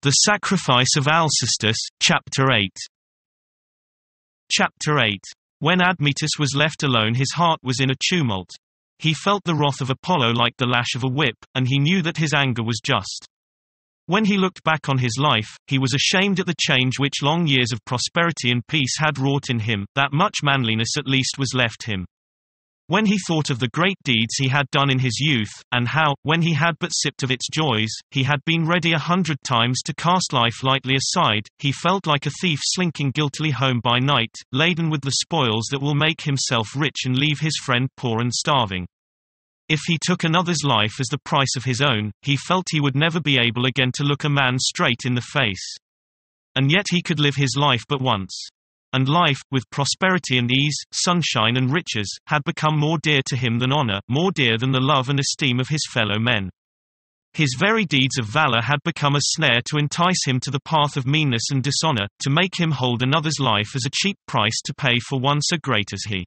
The Sacrifice of Alcestis, Chapter 8. Chapter 8. When Admetus was left alone, his heart was in a tumult. He felt the wrath of Apollo like the lash of a whip, and he knew that his anger was just. When he looked back on his life, he was ashamed at the change which long years of prosperity and peace had wrought in him, that much manliness at least was left him. When he thought of the great deeds he had done in his youth, and how, when he had but sipped of its joys, he had been ready 100 times to cast life lightly aside, he felt like a thief slinking guiltily home by night, laden with the spoils that will make himself rich and leave his friend poor and starving. If he took another's life as the price of his own, he felt he would never be able again to look a man straight in the face. And yet he could live his life but once. And life, with prosperity and ease, sunshine and riches, had become more dear to him than honor, more dear than the love and esteem of his fellow men. His very deeds of valor had become a snare to entice him to the path of meanness and dishonor, to make him hold another's life as a cheap price to pay for one so great as he.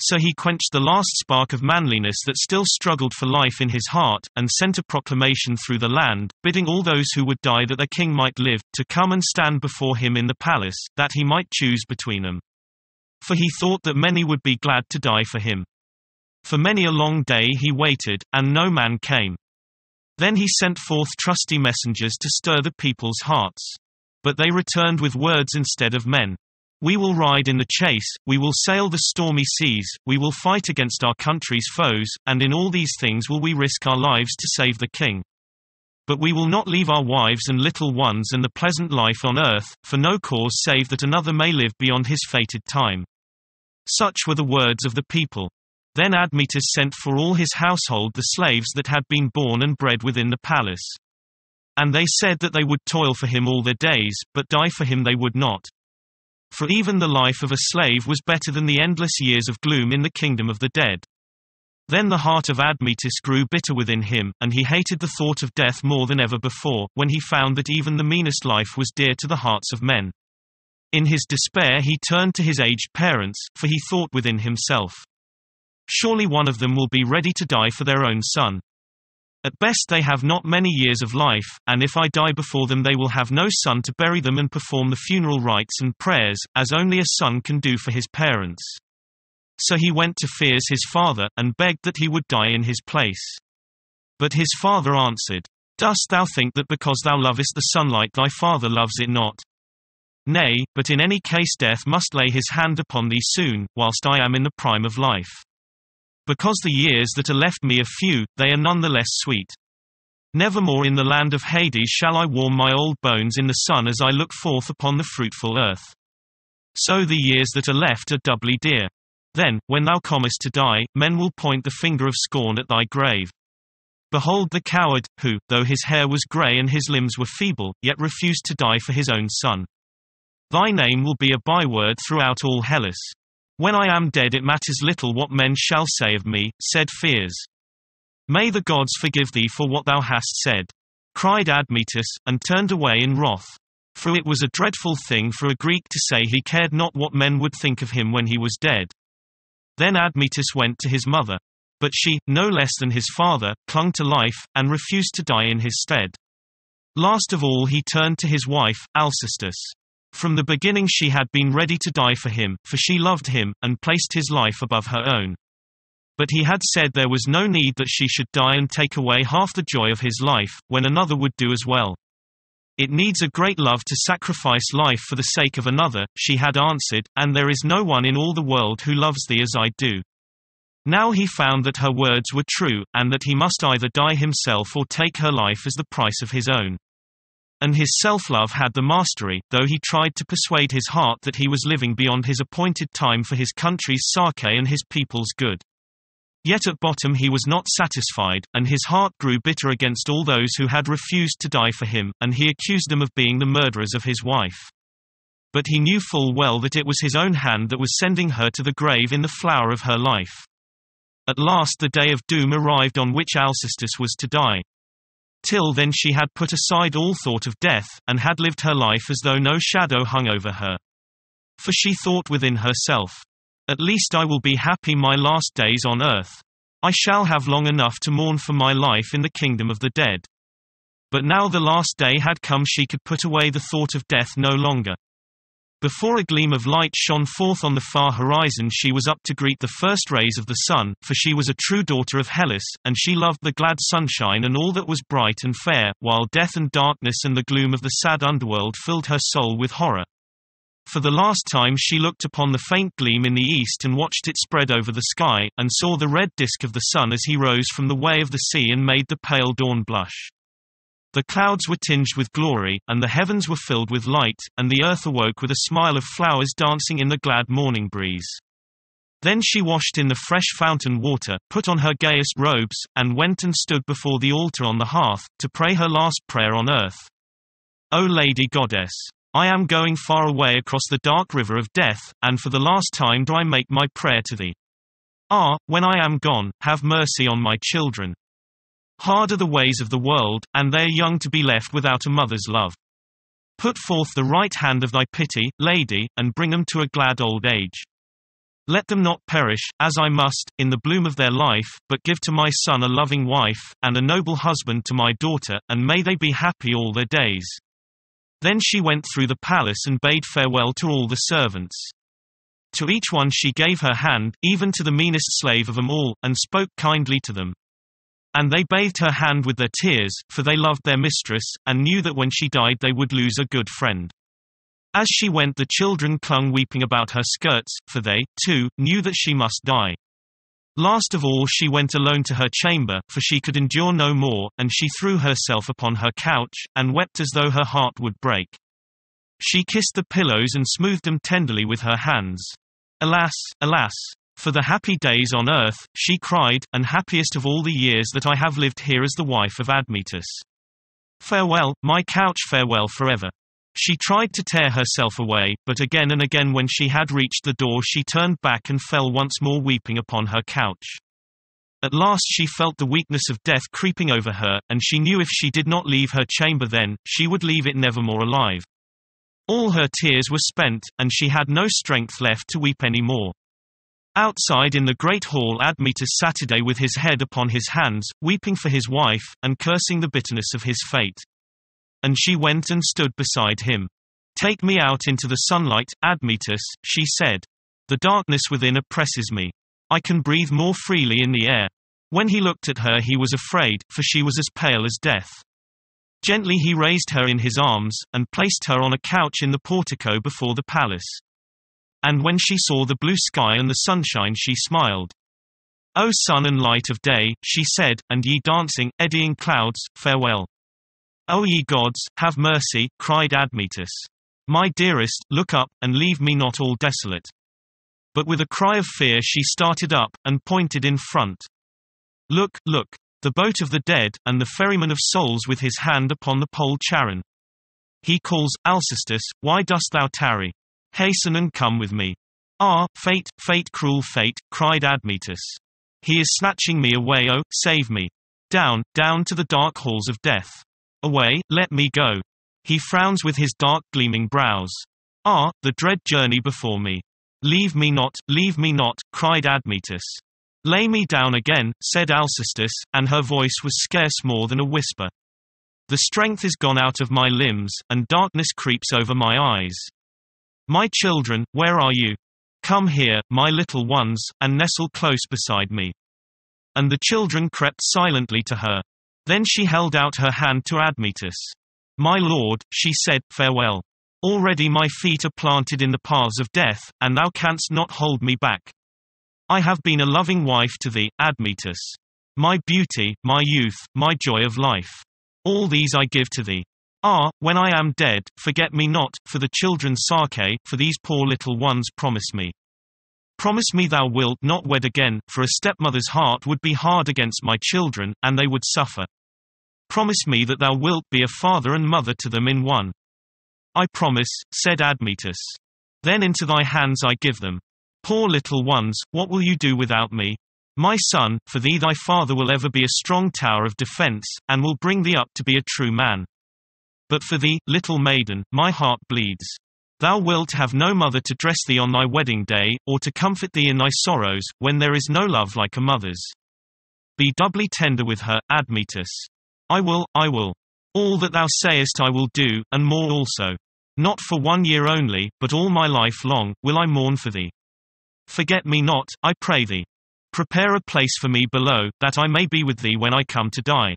So he quenched the last spark of manliness that still struggled for life in his heart, and sent a proclamation through the land, bidding all those who would die that their king might live, to come and stand before him in the palace, that he might choose between them. For he thought that many would be glad to die for him. For many a long day he waited, and no man came. Then he sent forth trusty messengers to stir the people's hearts. But they returned with words instead of men. We will ride in the chase, we will sail the stormy seas, we will fight against our country's foes, and in all these things will we risk our lives to save the king. But we will not leave our wives and little ones and the pleasant life on earth, for no cause save that another may live beyond his fated time. Such were the words of the people. Then Admetus sent for all his household the slaves that had been born and bred within the palace. And they said that they would toil for him all their days, but die for him they would not. For even the life of a slave was better than the endless years of gloom in the kingdom of the dead. Then the heart of Admetus grew bitter within him, and he hated the thought of death more than ever before, when he found that even the meanest life was dear to the hearts of men. In his despair he turned to his aged parents, for he thought within himself, surely one of them will be ready to die for their own son. At best they have not many years of life, and if I die before them they will have no son to bury them and perform the funeral rites and prayers, as only a son can do for his parents. So he went to Pheres his father, and begged that he would die in his place. But his father answered, Dost thou think that because thou lovest the sunlight thy father loves it not? Nay, but in any case death must lay his hand upon thee soon, whilst I am in the prime of life. Because the years that are left me are few, they are none the less sweet. Nevermore in the land of Hades shall I warm my old bones in the sun as I look forth upon the fruitful earth. So the years that are left are doubly dear. Then, when thou comest to die, men will point the finger of scorn at thy grave. Behold the coward, who, though his hair was grey and his limbs were feeble, yet refused to die for his own son. Thy name will be a byword throughout all Hellas. When I am dead it matters little what men shall say of me, said Pheres. May the gods forgive thee for what thou hast said, cried Admetus, and turned away in wrath. For it was a dreadful thing for a Greek to say he cared not what men would think of him when he was dead. Then Admetus went to his mother. But she, no less than his father, clung to life, and refused to die in his stead. Last of all he turned to his wife, Alcestis. From the beginning she had been ready to die for him, for she loved him, and placed his life above her own. But he had said there was no need that she should die and take away half the joy of his life, when another would do as well. It needs a great love to sacrifice life for the sake of another, she had answered, and there is no one in all the world who loves thee as I do. Now he found that her words were true, and that he must either die himself or take her life as the price of his own. And his self-love had the mastery, though he tried to persuade his heart that he was living beyond his appointed time for his country's sake and his people's good. Yet at bottom he was not satisfied, and his heart grew bitter against all those who had refused to die for him, and he accused them of being the murderers of his wife. But he knew full well that it was his own hand that was sending her to the grave in the flower of her life. At last the day of doom arrived on which Alcestis was to die. Till then she had put aside all thought of death, and had lived her life as though no shadow hung over her. For she thought within herself, At least I will be happy my last days on earth. I shall have long enough to mourn for my life in the kingdom of the dead. But now the last day had come, she could put away the thought of death no longer. Before a gleam of light shone forth on the far horizon, she was up to greet the first rays of the sun, for she was a true daughter of Hellas, and she loved the glad sunshine and all that was bright and fair, while death and darkness and the gloom of the sad underworld filled her soul with horror. For the last time she looked upon the faint gleam in the east and watched it spread over the sky, and saw the red disk of the sun as he rose from the way of the sea and made the pale dawn blush. The clouds were tinged with glory, and the heavens were filled with light, and the earth awoke with a smile of flowers dancing in the glad morning breeze. Then she washed in the fresh fountain water, put on her gayest robes, and went and stood before the altar on the hearth, to pray her last prayer on earth. O Lady Goddess! I am going far away across the dark river of death, and for the last time do I make my prayer to thee. Ah, when I am gone, have mercy on my children. Hard are the ways of the world, and they are young to be left without a mother's love. Put forth the right hand of thy pity, Lady, and bring them to a glad old age. Let them not perish, as I must, in the bloom of their life, but give to my son a loving wife, and a noble husband to my daughter, and may they be happy all their days. Then she went through the palace and bade farewell to all the servants. To each one she gave her hand, even to the meanest slave of them all, and spoke kindly to them. And they bathed her hand with their tears, for they loved their mistress, and knew that when she died they would lose a good friend. As she went, the children clung weeping about her skirts, for they, too, knew that she must die. Last of all she went alone to her chamber, for she could endure no more, and she threw herself upon her couch, and wept as though her heart would break. She kissed the pillows and smoothed them tenderly with her hands. Alas, alas! For the happy days on earth, she cried, and happiest of all the years that I have lived here as the wife of Admetus. Farewell, my couch, farewell forever. She tried to tear herself away, but again and again when she had reached the door she turned back and fell once more weeping upon her couch. At last she felt the weakness of death creeping over her, and she knew if she did not leave her chamber then, she would leave it nevermore alive. All her tears were spent, and she had no strength left to weep any more. Outside in the great hall Admetus sat with his head upon his hands, weeping for his wife, and cursing the bitterness of his fate. And she went and stood beside him. Take me out into the sunlight, Admetus, she said. The darkness within oppresses me. I can breathe more freely in the air. When he looked at her he was afraid, for she was as pale as death. Gently he raised her in his arms, and placed her on a couch in the portico before the palace. And when she saw the blue sky and the sunshine she smiled. O sun and light of day, she said, and ye dancing, eddying clouds, farewell. O ye gods, have mercy, cried Admetus. My dearest, look up, and leave me not all desolate. But with a cry of fear she started up, and pointed in front. Look, look, the boat of the dead, and the ferryman of souls with his hand upon the pole Charon. He calls, Alcestis, why dost thou tarry? Hasten and come with me. Ah, fate, fate, cruel fate, cried Admetus. He is snatching me away, oh, save me. Down, down to the dark halls of death. Away, let me go. He frowns with his dark gleaming brows. Ah, the dread journey before me. Leave me not, cried Admetus. Lay me down again, said Alcestis, and her voice was scarce more than a whisper. The strength is gone out of my limbs, and darkness creeps over my eyes. My children, where are you? Come here, my little ones, and nestle close beside me. And the children crept silently to her. Then she held out her hand to Admetus. My lord, she said, farewell. Already my feet are planted in the paths of death, and thou canst not hold me back. I have been a loving wife to thee, Admetus. My beauty, my youth, my joy of life. All these I give to thee. Ah, when I am dead, forget me not, for the children Sarke, for these poor little ones promise me. Promise me thou wilt not wed again, for a stepmother's heart would be hard against my children, and they would suffer. Promise me that thou wilt be a father and mother to them in one. I promise, said Admetus. Then into thy hands I give them. Poor little ones, what will you do without me? My son, for thee thy father will ever be a strong tower of defense, and will bring thee up to be a true man. But for thee, little maiden, my heart bleeds. Thou wilt have no mother to dress thee on thy wedding day, or to comfort thee in thy sorrows, when there is no love like a mother's. Be doubly tender with her, Admetus. I will. All that thou sayest I will do, and more also. Not for 1 year only, but all my life long, will I mourn for thee. Forget me not, I pray thee. Prepare a place for me below, that I may be with thee when I come to die.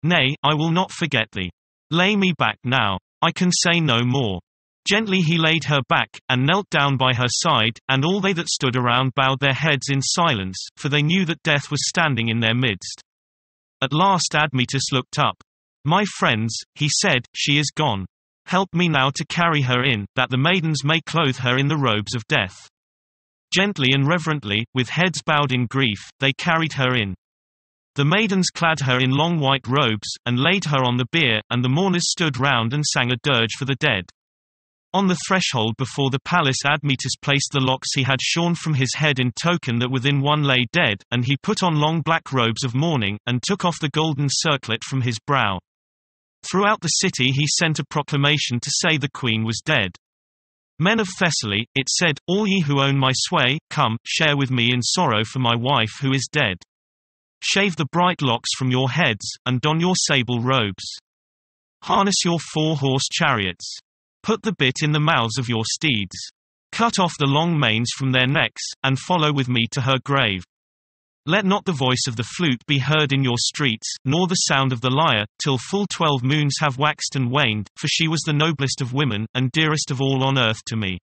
Nay, I will not forget thee. Lay me back now. I can say no more. Gently he laid her back, and knelt down by her side, and all they that stood around bowed their heads in silence, for they knew that death was standing in their midst. At last Admetus looked up. My friends, he said, she is gone. Help me now to carry her in, that the maidens may clothe her in the robes of death. Gently and reverently, with heads bowed in grief, they carried her in. The maidens clad her in long white robes, and laid her on the bier, and the mourners stood round and sang a dirge for the dead. On the threshold before the palace Admetus placed the locks he had shorn from his head in token that within one lay dead, and he put on long black robes of mourning, and took off the golden circlet from his brow. Throughout the city he sent a proclamation to say the queen was dead. Men of Thessaly, it said, all ye who own my sway, come, share with me in sorrow for my wife who is dead. Shave the bright locks from your heads, and don your sable robes. Harness your 4-horse chariots. Put the bit in the mouths of your steeds. Cut off the long manes from their necks, and follow with me to her grave. Let not the voice of the flute be heard in your streets, nor the sound of the lyre, till full 12 moons have waxed and waned, for she was the noblest of women, and dearest of all on earth to me.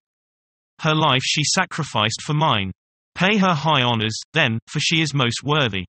Her life she sacrificed for mine. Pay her high honors, then, for she is most worthy.